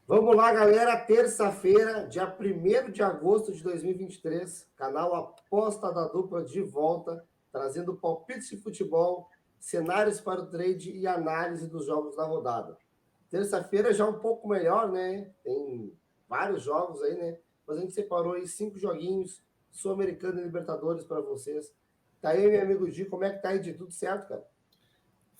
Vamos lá, galera. Terça-feira, dia 1º de agosto de 2023, canal Aposta da Dupla de volta, trazendo palpites de futebol, cenários para o trade e análise dos jogos da rodada. Terça-feira já um pouco melhor, né? Tem vários jogos aí, né? Mas a gente separou aí 5 joguinhos, Sul-Americano e Libertadores para vocês. Tá aí, meu amigo Di, como é que tá aí, de tudo certo, cara?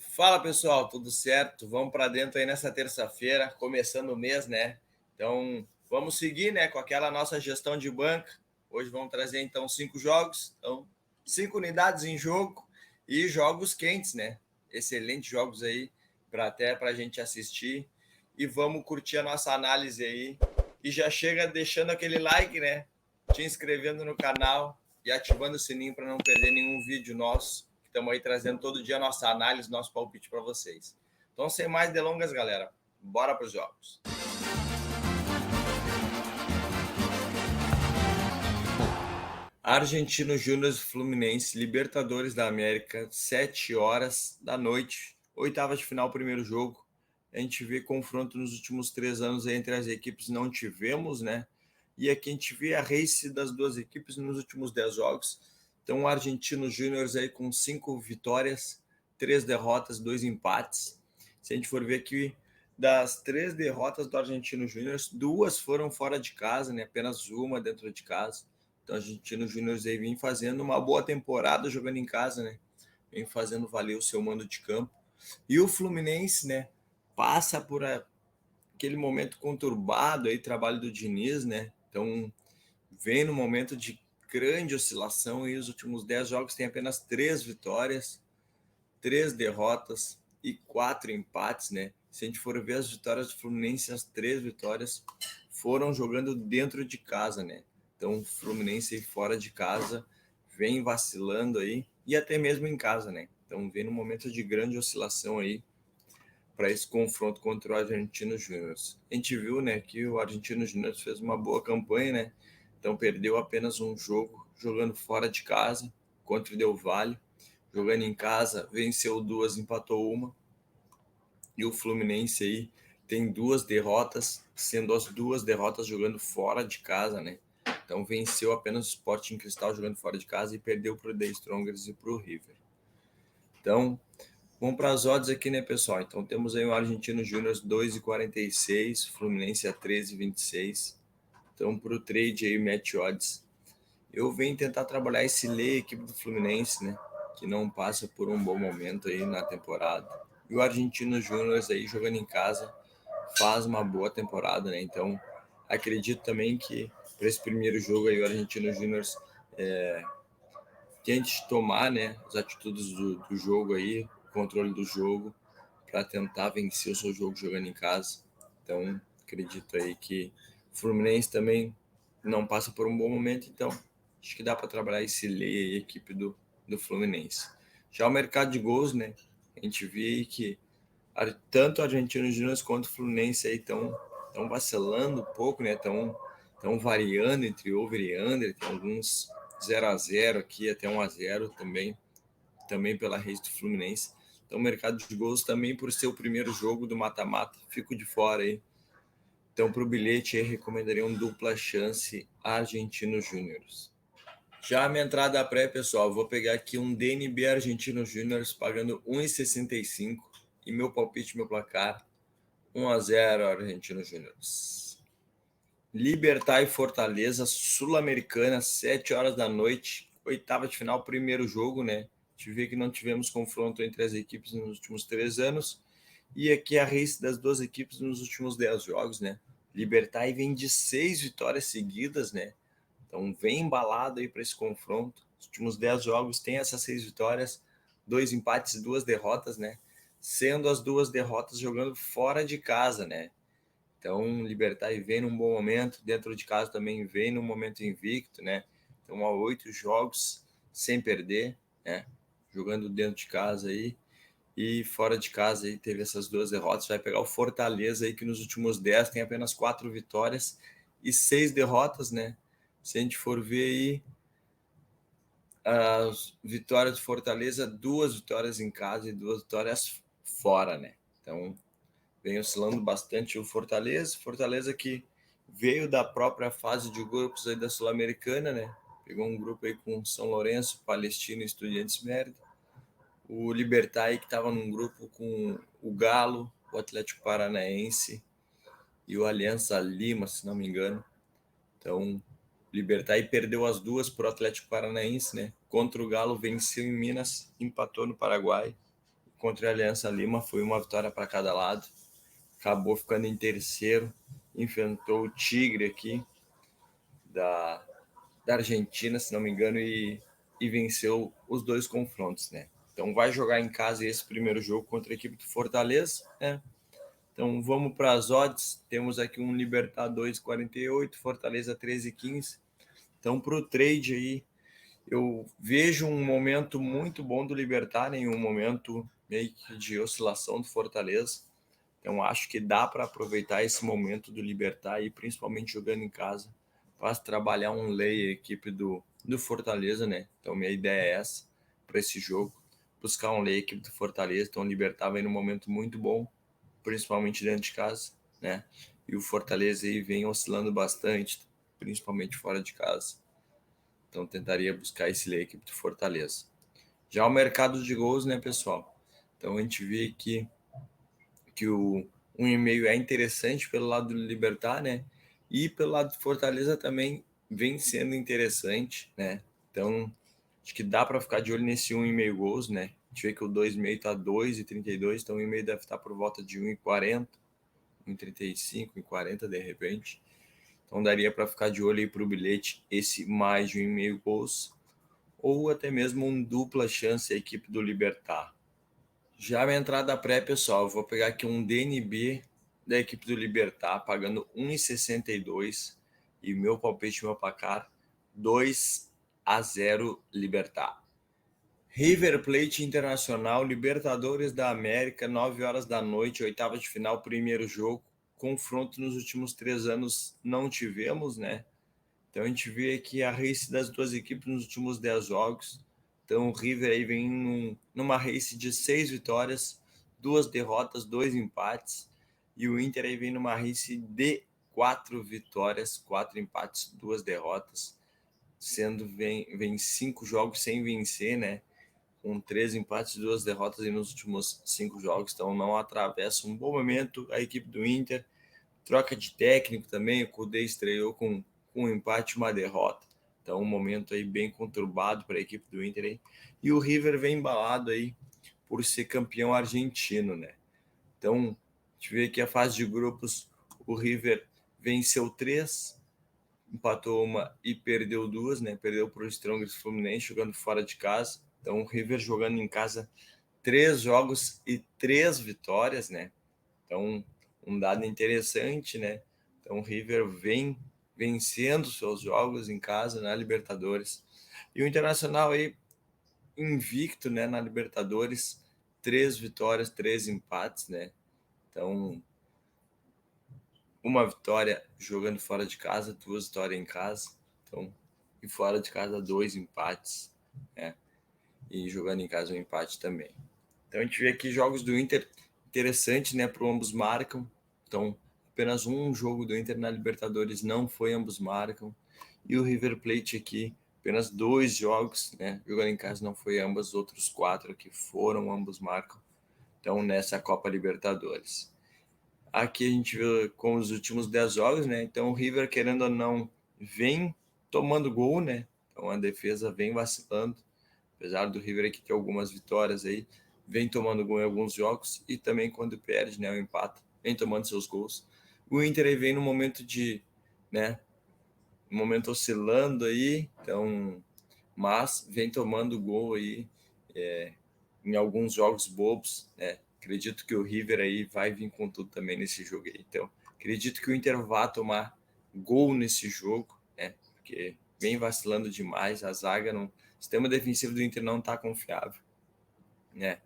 Fala pessoal, tudo certo? Vamos para dentro aí nessa terça-feira, começando o mês, né? Então vamos seguir, né, com aquela nossa gestão de banca. Hoje vamos trazer então 5 jogos, então 5 unidades em jogo e jogos quentes, né? Excelentes jogos aí para a gente assistir e vamos curtir a nossa análise aí. E já chega deixando aquele like, né? Te inscrevendo no canal e ativando o sininho para não perder nenhum vídeo nosso. Estamos aí trazendo todo dia a nossa análise, nosso palpite para vocês. Então, sem mais delongas, galera, bora para os jogos. Argentino Júnior Fluminense, Libertadores da América, 7 horas da noite, oitavas de final, primeiro jogo. A gente vê confronto nos últimos 3 anos entre as equipes, não tivemos, né? E aqui a gente vê a race das duas equipes nos últimos 10 jogos. Então, o Argentino Júnior aí com 5 vitórias, 3 derrotas, 2 empates. Se a gente for ver aqui, das 3 derrotas do Argentino Júnior, 2 foram fora de casa, né? Apenas uma dentro de casa. Então, o Argentino Júnior aí vem fazendo uma boa temporada jogando em casa, né? Vem fazendo valer o seu mando de campo. E o Fluminense, né? Passa por aquele momento conturbado aí, trabalho do Diniz, né? Então, vem no momento de grande oscilação e os últimos 10 jogos tem apenas 3 vitórias, 3 derrotas e 4 empates, né? Se a gente for ver as vitórias do Fluminense, as 3 vitórias foram jogando dentro de casa, né? Então, o Fluminense aí fora de casa vem vacilando aí e até mesmo em casa, né? Então, vem num momento de grande oscilação aí para esse confronto contra o Argentino Júnior. A gente viu, né, que o Argentino Júnior fez uma boa campanha, né? Então, perdeu apenas um jogo jogando fora de casa contra o Del Valle. Jogando em casa, venceu 2, empatou uma. E o Fluminense aí tem 2 derrotas, sendo as 2 derrotas jogando fora de casa, né? Então venceu apenas o Sporting Cristal jogando fora de casa e perdeu para o The Strongers e para o River. Então, vamos para as odds aqui, né, pessoal? Então temos aí o Argentino Júnior 2,46, Fluminense a 13,26. Então, para o trade aí, match odds. Eu venho tentar trabalhar esse lei equipe do Fluminense, né? Que não passa por um bom momento aí na temporada. E o Argentino Júnior aí jogando em casa faz uma boa temporada, né? Então acredito também que para esse primeiro jogo aí o Argentino Júnior tente tomar, né, as atitudes do jogo aí, o controle do jogo para tentar vencer o seu jogo jogando em casa. Então acredito aí que o Fluminense também não passa por um bom momento, então acho que dá para trabalhar esse lei aí, a equipe do Fluminense. Já o mercado de gols, né? A gente vê que tanto o Argentino Júnior quanto o Fluminense aí estão vacilando um pouco, né? Estão variando entre over e under, tem alguns 0-0 aqui, até 1-0 também pela rede do Fluminense. Então, o mercado de gols também, por ser o primeiro jogo do mata-mata, fico de fora aí. Então, para o bilhete, eu recomendaria um dupla chance Argentino Júnior. Já a minha entrada pré, pessoal, vou pegar aqui um DNB Argentino Júnior pagando 1,65 e meu palpite, meu placar, 1-0 Argentino Júnior. Libertad e Fortaleza, Sul-Americana, 7 horas da noite, oitava de final, primeiro jogo, né? A gente vê que não tivemos confronto entre as equipes nos últimos 3 anos. E aqui a race das duas equipes nos últimos 10 jogos, né? Libertad vem de 6 vitórias seguidas, né? Então vem embalado aí para esse confronto. Os últimos 10 jogos tem essas 6 vitórias, 2 empates e 2 derrotas, né? Sendo as 2 derrotas jogando fora de casa, né? Então, Libertad vem num bom momento, dentro de casa também vem num momento invicto, né? Então, há 8 jogos sem perder, né? Jogando dentro de casa aí. E fora de casa aí teve essas 2 derrotas. Vai pegar o Fortaleza aí, que nos últimos 10 tem apenas 4 vitórias e 6 derrotas, né? Se a gente for ver aí, as vitórias do Fortaleza, 2 vitórias em casa e 2 vitórias fora, né? Então, vem oscilando bastante o Fortaleza. Fortaleza que veio da própria fase de grupos aí da Sul-Americana, né? Pegou um grupo aí com São Lourenço, Palestino e Estudiantes Mérida. O Libertad aí que estava num grupo com o Galo, o Atlético Paranaense e o Aliança Lima, se não me engano. Então, o Libertad aí perdeu as duas para o Atlético Paranaense, né? Contra o Galo venceu em Minas, empatou no Paraguai. Contra a Aliança Lima foi uma vitória para cada lado. Acabou ficando em terceiro, enfrentou o Tigre aqui da Argentina, se não me engano, e venceu os dois confrontos, né? Então vai jogar em casa esse primeiro jogo contra a equipe do Fortaleza, né? Então vamos para as odds. Temos aqui um Libertad 2,48, Fortaleza 13,15. Então para o trade aí, eu vejo um momento muito bom do Libertad, em um momento meio que de oscilação do Fortaleza. Então acho que dá para aproveitar esse momento do Libertad e principalmente jogando em casa para trabalhar um lay a equipe do Fortaleza, né? Então minha ideia é essa para esse jogo, buscar um lay a equipe do Fortaleza. Então o Libertad vem num momento muito bom, principalmente dentro de casa, né? E o Fortaleza aí vem oscilando bastante, principalmente fora de casa. Então tentaria buscar esse lay a equipe do Fortaleza. Já o mercado de gols, né, pessoal? Então a gente vê que o 1,5 é interessante pelo lado do Libertad, né? E pelo lado do Fortaleza também vem sendo interessante, né? Então, acho que dá para ficar de olho nesse 1,5 gols, né? A gente vê que o 2,5 está 2,32, então o 1,5 deve estar por volta de 1,40, 1,35, 1,40 de repente. Então daria para ficar de olho aí para o bilhete esse mais de 1,5 gols, ou até mesmo um dupla chance a equipe do Libertad. Já a minha entrada pré, pessoal, eu vou pegar aqui um DNB da equipe do Libertad, pagando 1,62 e o meu palpite, meu placar, 2-0 Libertad. River Plate Internacional, Libertadores da América, 9 horas da noite, oitava de final, primeiro jogo. Confronto nos últimos 3 anos não tivemos, né? Então a gente vê aqui a race das duas equipes nos últimos 10 jogos. Então o River aí vem numa race de 6 vitórias, 2 derrotas, 2 empates. E o Inter aí vem numa race de 4 vitórias, 4 empates, 2 derrotas. Sendo vem 5 jogos sem vencer, né? Com 3 empates e 2 derrotas aí nos últimos 5 jogos. Então não atravessa um bom momento a equipe do Inter. Troca de técnico também, o Kudê estreou com um empate e uma derrota. Então, um momento aí bem conturbado para a equipe do Inter aí. E o River vem embalado aí por ser campeão argentino, né? Então, a gente vê aqui a fase de grupos, o River venceu 3, empatou uma e perdeu 2, né? Perdeu para o Strongest Fluminense jogando fora de casa. Então, o River jogando em casa 3 jogos e 3 vitórias, né? Então, um dado interessante, né? Então, o River vem vencendo seus jogos em casa na Libertadores. E o Internacional aí invicto, né, na Libertadores, 3 vitórias, 3 empates, né? Então, uma vitória jogando fora de casa, 2 vitórias em casa. Então, e fora de casa, 2 empates, né? E jogando em casa, um empate também. Então, a gente vê aqui jogos do Inter interessante, né? Para ambos marcam. Então, apenas um jogo do Inter na Libertadores não foi ambos marcam. E o River Plate aqui, apenas 2 jogos, né? Jogando em casa não foi ambos, os outros 4 que foram ambos marcam. Então, nessa Copa Libertadores. Aqui a gente vê com os últimos 10 jogos, né? Então, o River, querendo ou não, vem tomando gol, né? Então, a defesa vem vacilando. Apesar do River aqui ter algumas vitórias aí, vem tomando gol em alguns jogos e também quando perde, né, o empate, vem tomando seus gols. O Inter aí vem no momento de, né, um momento oscilando aí, então, mas vem tomando gol aí em alguns jogos bobos, né? Acredito que o River aí vai vir com tudo também nesse jogo aí. Então, acredito que o Inter vá tomar gol nesse jogo, né? Porque vem vacilando demais, a zaga não, o sistema defensivo do Inter não está confiável, né?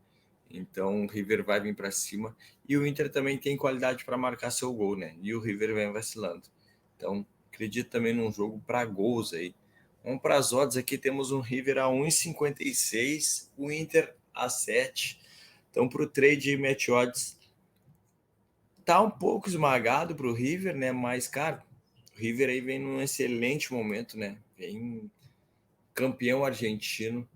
Então o River vai vir para cima e o Inter também tem qualidade para marcar seu gol, né? E o River vem vacilando. Então acredito também num jogo para gols aí. Vamos para as odds aqui, temos um River a 1,56, o Inter a 7. Então para o trade match odds Tá um pouco esmagado para o River, né? Mas, cara, o River aí vem num excelente momento, né? Vem campeão argentino.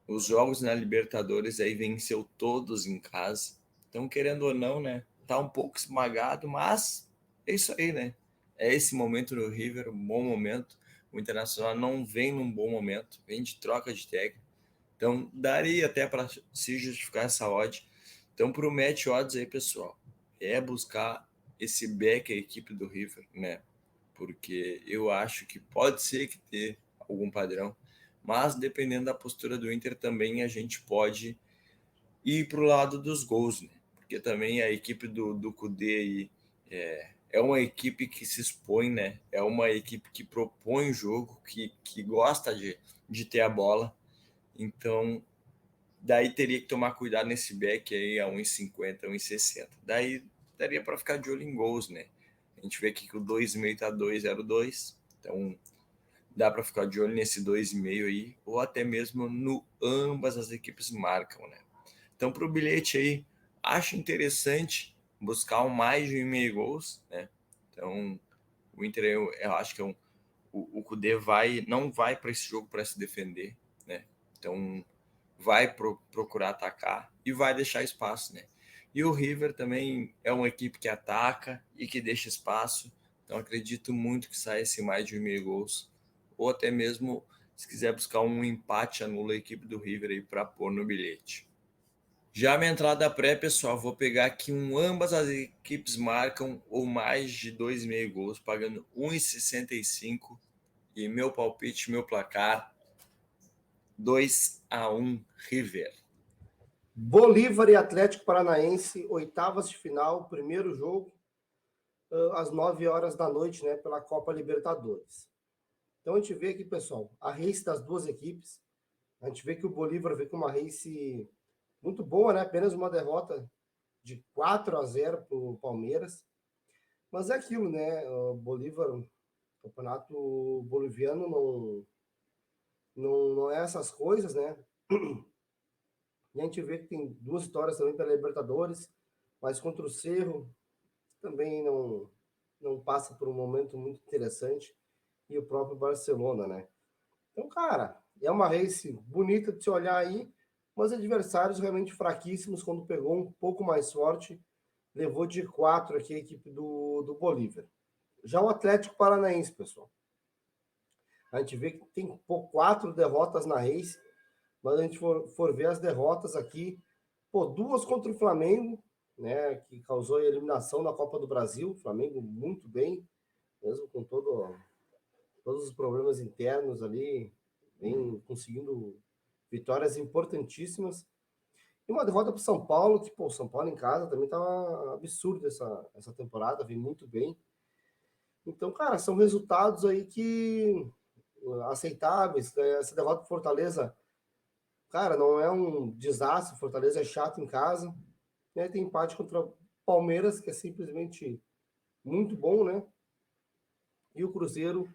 Os jogos na Libertadores aí venceu todos em casa. Então, querendo ou não, né? Tá um pouco esmagado, mas é isso aí, né? É esse momento no River, um bom momento. O Internacional não vem num bom momento, vem de troca de técnico. Então, daria até para se justificar essa odd. Então, para o match odds aí, pessoal, é buscar esse back a equipe do River, né? Porque eu acho que pode ser que tenha algum padrão, mas dependendo da postura do Inter também a gente pode ir para o lado dos gols, né? Porque também a equipe do Kudê aí é uma equipe que se expõe, né? É uma equipe que propõe o jogo, que gosta de ter a bola. Então, daí teria que tomar cuidado nesse back aí a 1,50, 1,60. Daí daria para ficar de olho em gols, né? A gente vê aqui que o 2,5 tá 2,02. Então dá para ficar de olho nesse 2,5 aí, ou até mesmo no ambas as equipes marcam, né? Então para o bilhete aí, acho interessante buscar um mais de 1,5 gols, né? Então o Inter eu acho que o Kudê não vai para esse jogo para se defender, né? Então vai procurar atacar e vai deixar espaço, né? E o River também é uma equipe que ataca e que deixa espaço. Então acredito muito que saia esse mais de 1,5 gols. Ou até mesmo, se quiser buscar um empate, anula a equipe do River aí para pôr no bilhete. Já a minha entrada pré, pessoal, vou pegar aqui ambas as equipes marcam ou mais de 2,5 gols, pagando 1,65 e meu palpite, meu placar 2-1 River. Bolívar e Atlético Paranaense, oitavas de final, primeiro jogo, às 9 horas da noite, né, pela Copa Libertadores. Então a gente vê aqui, pessoal, a race das duas equipes. A gente vê que o Bolívar vem com uma race muito boa, né? Apenas uma derrota de 4-0 para o Palmeiras. Mas é aquilo, né? O Bolívar, o campeonato boliviano não é essas coisas, né? E a gente vê que tem duas vitórias também pela Libertadores, mas contra o Cerro também não passa por um momento muito interessante. E o próprio Barcelona, né? Então, cara, é uma race bonita de se olhar aí, mas adversários realmente fraquíssimos. Quando pegou um pouco mais forte, levou de 4 aqui a equipe do Bolívar. Já o Atlético Paranaense, pessoal, a gente vê que tem 4 derrotas na race, mas a gente for ver as derrotas aqui, duas contra o Flamengo, né, que causou a eliminação na Copa do Brasil. O Flamengo muito bem, mesmo com todos os problemas internos ali, vem conseguindo vitórias importantíssimas. E uma derrota para o São Paulo, que, o São Paulo em casa também estava absurdo essa temporada, vem muito bem. Então, cara, são resultados aí que aceitáveis. Essa derrota para Fortaleza, cara, não é um desastre. Fortaleza é chato em casa, né? Tem empate contra Palmeiras, que é simplesmente muito bom, né? E o Cruzeiro,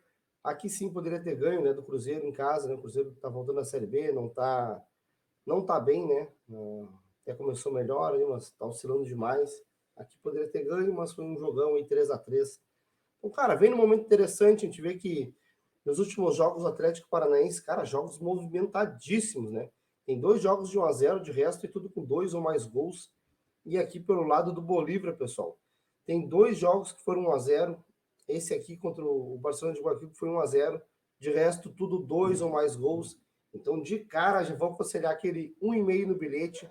aqui sim poderia ter ganho, né? Do Cruzeiro em casa, né? O Cruzeiro tá voltando à Série B, não tá bem, né? Até começou melhor, mas tá oscilando demais. Aqui poderia ter ganho, mas foi um jogão aí 3-3. Então, cara, vem num momento interessante. A gente vê que nos últimos jogos, o Atlético Paranaense, cara, jogos movimentadíssimos, né? Tem 2 jogos de 1-0, de resto, e tudo com 2 ou mais gols. E aqui pelo lado do Bolívar, pessoal, tem 2 jogos que foram 1-0. Esse aqui contra o Barcelona de Guayaquil foi 1-0. De resto, tudo 2 ou mais gols. Então, de cara, já vou aconselhar aquele 1,5 no bilhete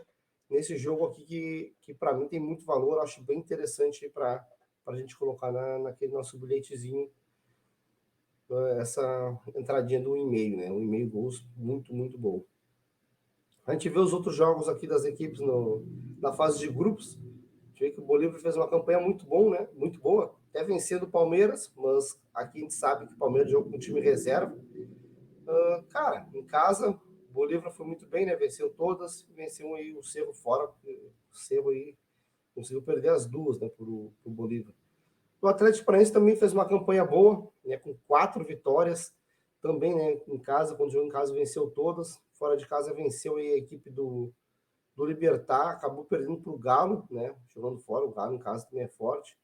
nesse jogo aqui, que para mim tem muito valor. Eu acho bem interessante para a gente colocar naquele nosso bilhetezinho, essa entradinha do 1,5, né? 1,5 gols, muito, muito bom. A gente vê os outros jogos aqui das equipes na fase de grupos. A gente vê que o Bolívar fez uma campanha muito bom, né? Muito boa. Até vencendo o Palmeiras, mas aqui a gente sabe que o Palmeiras jogou com o time reserva. Cara, em casa, o Bolívar foi muito bem, né? Venceu todas, venceu aí o Cerro fora. O Cerro aí conseguiu perder as duas, né? Pro Bolívar. O Atlético Paranaense também fez uma campanha boa, né? Com 4 vitórias. Também, né? Em casa, quando jogou em casa, venceu todas. Fora de casa, venceu aí a equipe do Libertad, acabou perdendo para o Galo, né? Jogando fora, o Galo em casa também é forte.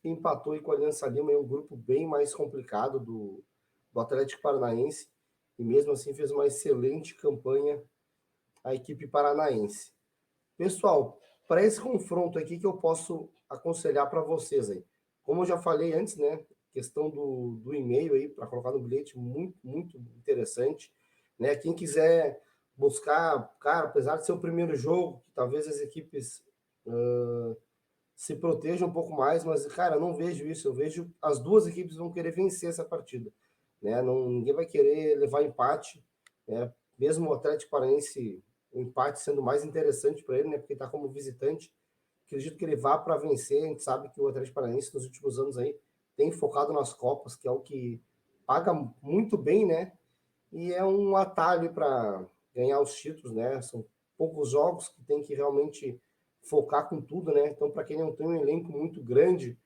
E empatou aí com a Aliança Lima em um grupo bem mais complicado do Atlético Paranaense. E mesmo assim fez uma excelente campanha a equipe paranaense. Pessoal, para esse confronto aqui que eu posso aconselhar para vocês aí. Como eu já falei antes, né? Questão do e-mail aí para colocar no bilhete, muito, muito interessante. Né? Quem quiser buscar, cara, apesar de ser o primeiro jogo, que talvez as equipes se protejam um pouco mais, mas, cara, eu não vejo isso. Eu vejo as duas equipes vão querer vencer essa partida. Né? Não, ninguém vai querer levar empate, né? Mesmo o Atlético Paranaense, o empate sendo mais interessante para ele, né? Porque está como visitante. Acredito que ele vá para vencer. A gente sabe que o Atlético Paranaense nos últimos anos aí tem focado nas Copas, que é o que paga muito bem, né? E é um atalho para ganhar os títulos, né? São poucos jogos que tem que realmente focar com tudo, né? Então, para quem não tem um elenco muito grande,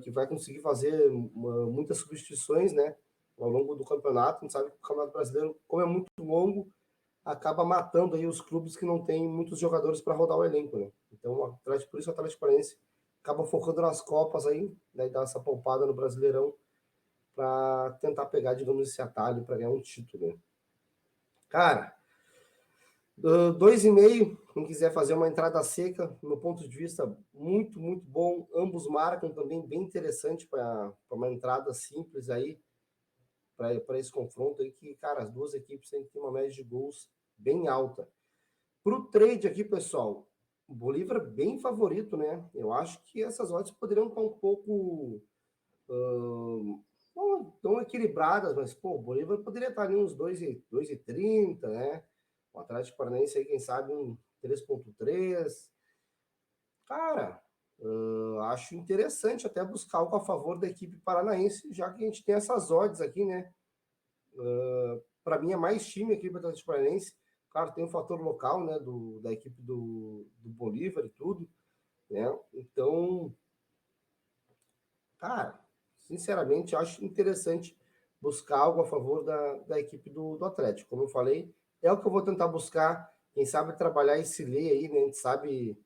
que vai conseguir fazer muitas substituições, né? Ao longo do campeonato, a gente sabe que o Campeonato Brasileiro, como é muito longo, acaba matando aí os clubes que não têm muitos jogadores para rodar o elenco, né? Então, por isso o Atlético Paranaense acaba focando nas Copas aí, né? E dá essa poupada no Brasileirão para tentar pegar, digamos, esse atalho para ganhar um título, né? Cara, 2,5, quem quiser fazer uma entrada seca, do meu ponto de vista, muito, muito bom. Ambos marcam também, bem interessante para uma entrada simples aí, para esse confronto aí, que, cara, as duas equipes têm que ter uma média de gols bem alta. Para o trade aqui, pessoal, o Bolívar bem favorito, né? Eu acho que essas odds poderiam estar um pouco não tão equilibradas, mas, pô, o Bolívar poderia estar ali uns 2,30, né? O Atlético Paranaense aí, quem sabe, um 3,3. Cara, acho interessante até buscar algo a favor da equipe paranaense, já que a gente tem essas odds aqui, né? Para mim é mais time a equipe do Atlético Paranaense. Claro, tem o fator local, né? Da equipe do Bolívar e tudo, né? Então, cara, sinceramente, acho interessante buscar algo a favor da equipe do Atlético. Como eu falei, é o que eu vou tentar buscar. Quem sabe trabalhar esse lei aí, né? A gente sabe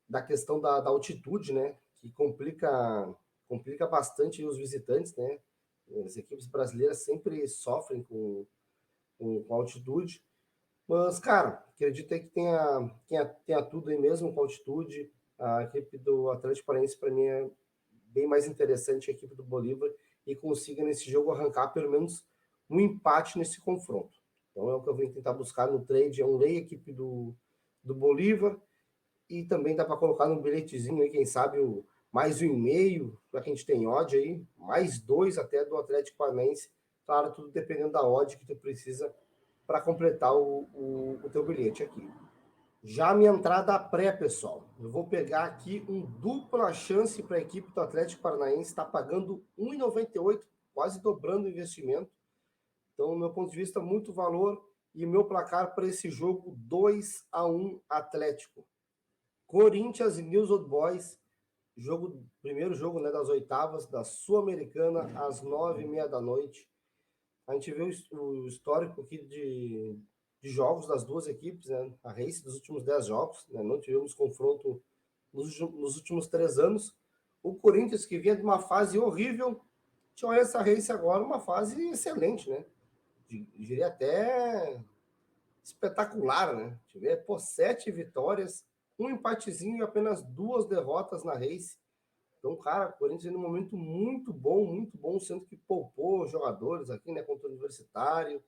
da questão da altitude, né? Que complica bastante os visitantes, né? As equipes brasileiras sempre sofrem com altitude. Mas, cara, acredito que tenha tudo aí mesmo com altitude. A equipe do Atlético Paranaense, para mim, é bem mais interessante a equipe do Bolívar e consiga nesse jogo arrancar pelo menos um empate nesse confronto. Então é o que eu vou tentar buscar no trade, é um lei equipe do Bolívar e também dá para colocar no bilhetezinho aí, quem sabe, mais 1,5, para quem a gente tem odd aí, mais 2 até do Atlético Paranaense. Claro, tudo dependendo da odd que tu precisa para completar o teu bilhete aqui. Já a minha entrada pré, pessoal. Eu vou pegar aqui um dupla chance para a equipe do Atlético Paranaense. Está pagando 1,98, quase dobrando o investimento. Então, do meu ponto de vista, muito valor. E meu placar para esse jogo, 2-1 Atlético. Corinthians e News Old Boys. Primeiro jogo, né, das oitavas da Sul-Americana, às 9h30 da noite. A gente vê o histórico aqui de jogos das duas equipes, né? A Race dos últimos 10 jogos, né? Não tivemos confronto nos últimos 3 anos. O Corinthians, que vinha de uma fase horrível, tinha essa Race agora, uma fase excelente, né? Diria até espetacular, né? Tiver, pô, 7 vitórias, um empatezinho e apenas 2 derrotas na Race. Então, cara, o Corinthians é um momento muito bom, sendo que poupou jogadores aqui, né, contra o Universitário.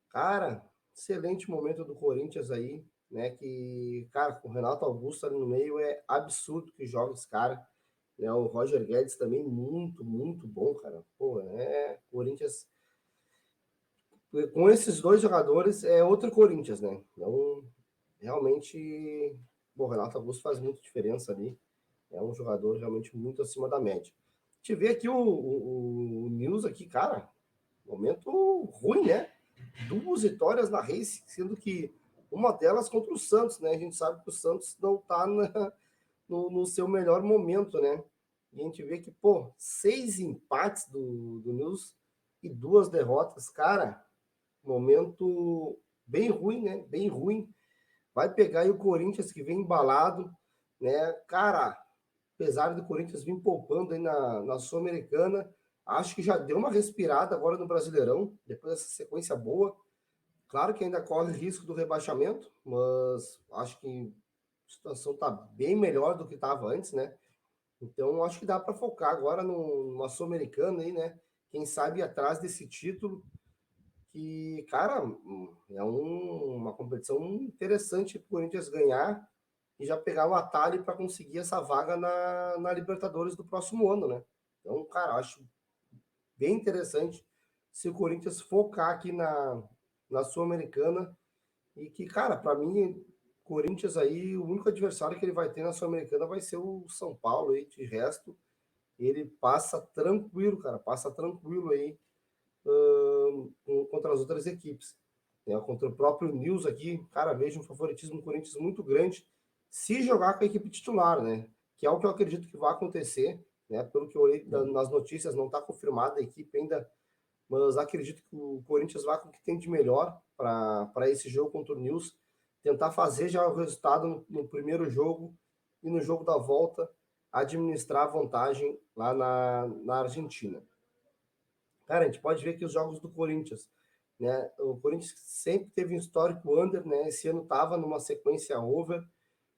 Cara, excelente momento do Corinthians aí, né, que, cara, com o Renato Augusto ali no meio é absurdo que joga esse cara, né, o Roger Guedes também muito bom, cara. Pô, Corinthians, com esses dois jogadores, é outro Corinthians, né, então, realmente, o Renato Augusto faz muita diferença ali. É um jogador realmente muito acima da média. Te ver aqui o News aqui, cara, momento ruim, né? 2 vitórias na Race, sendo que uma delas contra o Santos, né? A gente sabe que o Santos não tá no seu melhor momento, né? E a gente vê que, pô, 6 empates do News e 2 derrotas, cara, momento bem ruim, né? Bem ruim. Vai pegar aí o Corinthians que vem embalado, né? Cara, apesar do Corinthians vir poupando aí na Sul-Americana, acho que já deu uma respirada agora no Brasileirão, depois dessa sequência boa. Claro que ainda corre risco do rebaixamento, mas acho que a situação está bem melhor do que estava antes, né? Então acho que dá para focar agora numa Sul-Americana aí, né? Quem sabe ir atrás desse título, que, cara, é uma competição interessante para o Corinthians ganhar e já pegar o atalho para conseguir essa vaga na Libertadores do próximo ano, né? Então, cara, acho bem interessante se o Corinthians focar aqui na Sul-Americana e que, cara, para mim, Corinthians aí, o único adversário que ele vai ter na Sul-Americana vai ser o São Paulo aí, de resto, ele passa tranquilo, cara, passa tranquilo aí contra as outras equipes. Né? Contra o próprio News aqui, cara, vejo um favoritismo do Corinthians muito grande se jogar com a equipe titular, né? Que é o que eu acredito que vai acontecer, né? Pelo que eu olhei nas notícias, não está confirmada a equipe ainda, mas acredito que o Corinthians vai com o que tem de melhor para esse jogo contra o News, tentar fazer já o resultado no primeiro jogo e no jogo da volta administrar a vantagem lá na Argentina. Cara, a gente pode ver que os jogos do Corinthians, né? O Corinthians sempre teve um histórico under, né? Esse ano tava numa sequência over,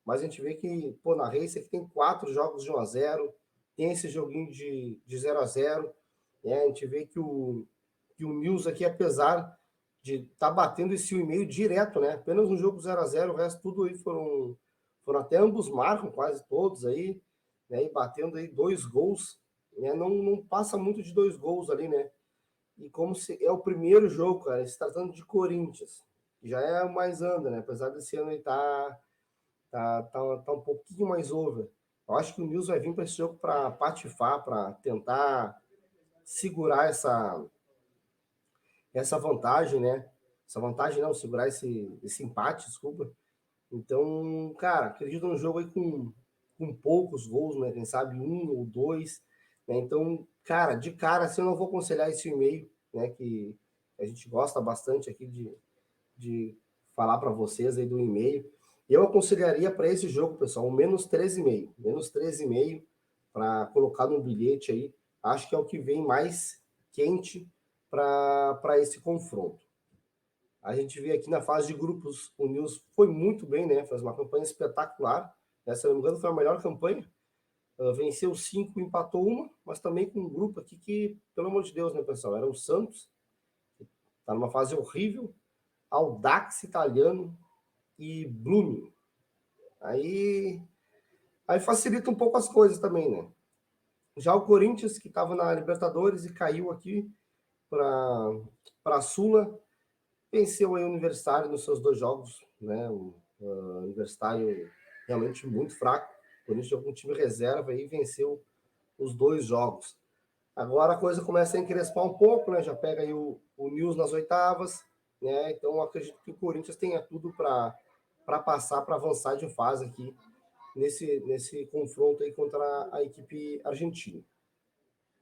mas a gente vê que, pô, na Race aqui tem 4 jogos de 1-0, tem esse joguinho de 0-0, né? A gente vê que o News aqui, apesar de estar batendo esse 1,5 direto, né? Apenas um jogo 0-0, o resto tudo aí foram até ambos marcam, quase todos aí, né? E batendo aí 2 gols, né? Não passa muito de 2 gols ali, né? E como se é o primeiro jogo, cara, se tratando de Corinthians, que já é mais anda, né? Apesar desse ano ele tá um pouquinho mais over. Eu acho que o Nils vai vir para esse jogo para patifar, para tentar segurar essa vantagem, né? Essa vantagem não, segurar esse empate, desculpa. Então, cara, acredito no jogo aí com poucos gols, né? Quem sabe 1 ou 2, né? Então, cara, de cara, assim, eu não vou aconselhar esse e-mail, né? Que a gente gosta bastante aqui de falar para vocês aí do e-mail. Eu aconselharia para esse jogo, pessoal, um menos 13,5 para colocar no bilhete aí. Acho que é o que vem mais quente para esse confronto. A gente vê aqui na fase de grupos, o Nils foi muito bem, né? Fez uma campanha espetacular. Né? Se não me engano, foi a melhor campanha. Venceu 5, empatou uma, mas também com um grupo aqui que, pelo amor de Deus, né, pessoal? Era o Santos, tá numa fase horrível, Audax italiano e Blooming. Aí facilita um pouco as coisas também, né? Já o Corinthians, que estava na Libertadores e caiu aqui para a Sula, venceu aí o Universitário nos seus 2 jogos, né? O Universitário realmente muito fraco. O Corinthians jogou um time reserva e venceu os 2 jogos. Agora a coisa começa a encrespar um pouco, né? Já pega aí o News nas oitavas, né? Então acredito que o Corinthians tenha tudo para passar, para avançar de fase aqui nesse confronto aí contra a equipe argentina.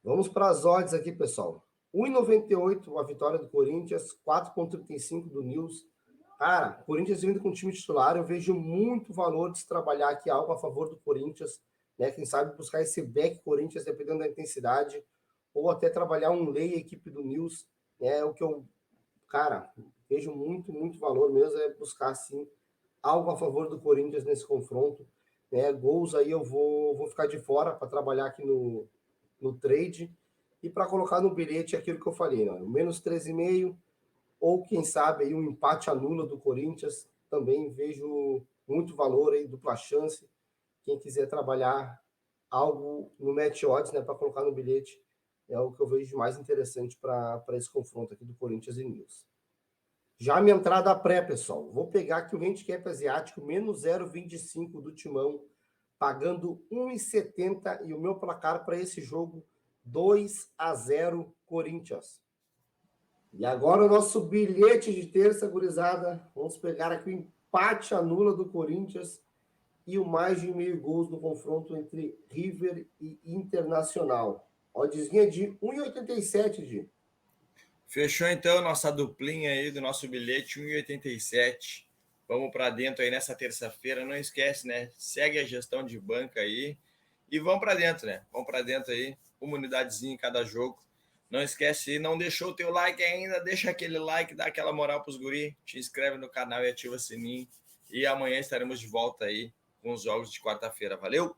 Vamos para as odds aqui, pessoal. 1,98 a vitória do Corinthians, 4,35 do News. Cara, Corinthians vindo com o time titular, eu vejo muito valor de se trabalhar aqui algo a favor do Corinthians, né? Quem sabe buscar esse back Corinthians, dependendo da intensidade, ou até trabalhar um lay equipe do News, né? O que eu, cara, vejo muito, muito valor mesmo é buscar, assim, algo a favor do Corinthians nesse confronto, né? Gols aí eu vou ficar de fora para trabalhar aqui no trade e para colocar no bilhete aquilo que eu falei, né? O menos 13,5 ou quem sabe aí um empate anula do Corinthians, também vejo muito valor aí, dupla chance. Quem quiser trabalhar algo no match odds, né, para colocar no bilhete, é o que eu vejo mais interessante para esse confronto aqui do Corinthians e News. Já a minha entrada pré, pessoal, vou pegar aqui o handicap asiático, menos 0,25 do Timão, pagando 1,70 e o meu placar para esse jogo, 2-0 Corinthians. E agora o nosso bilhete de terça, gurizada. Vamos pegar aqui o empate anula do Corinthians e o mais de 1,5 gols no confronto entre River e Internacional. Oddzinha de 1,87, de Fechou então nossa duplinha aí do nosso bilhete 1,87. Vamos para dentro aí nessa terça-feira. Não esquece, né? Segue a gestão de banca aí e vamos para dentro, né? Vamos para dentro aí, uma unidadezinha em cada jogo. Não esquece, não deixou o teu like ainda, deixa aquele like, dá aquela moral pros guri, te inscreve no canal e ativa o sininho. E amanhã estaremos de volta aí com os jogos de quarta-feira. Valeu!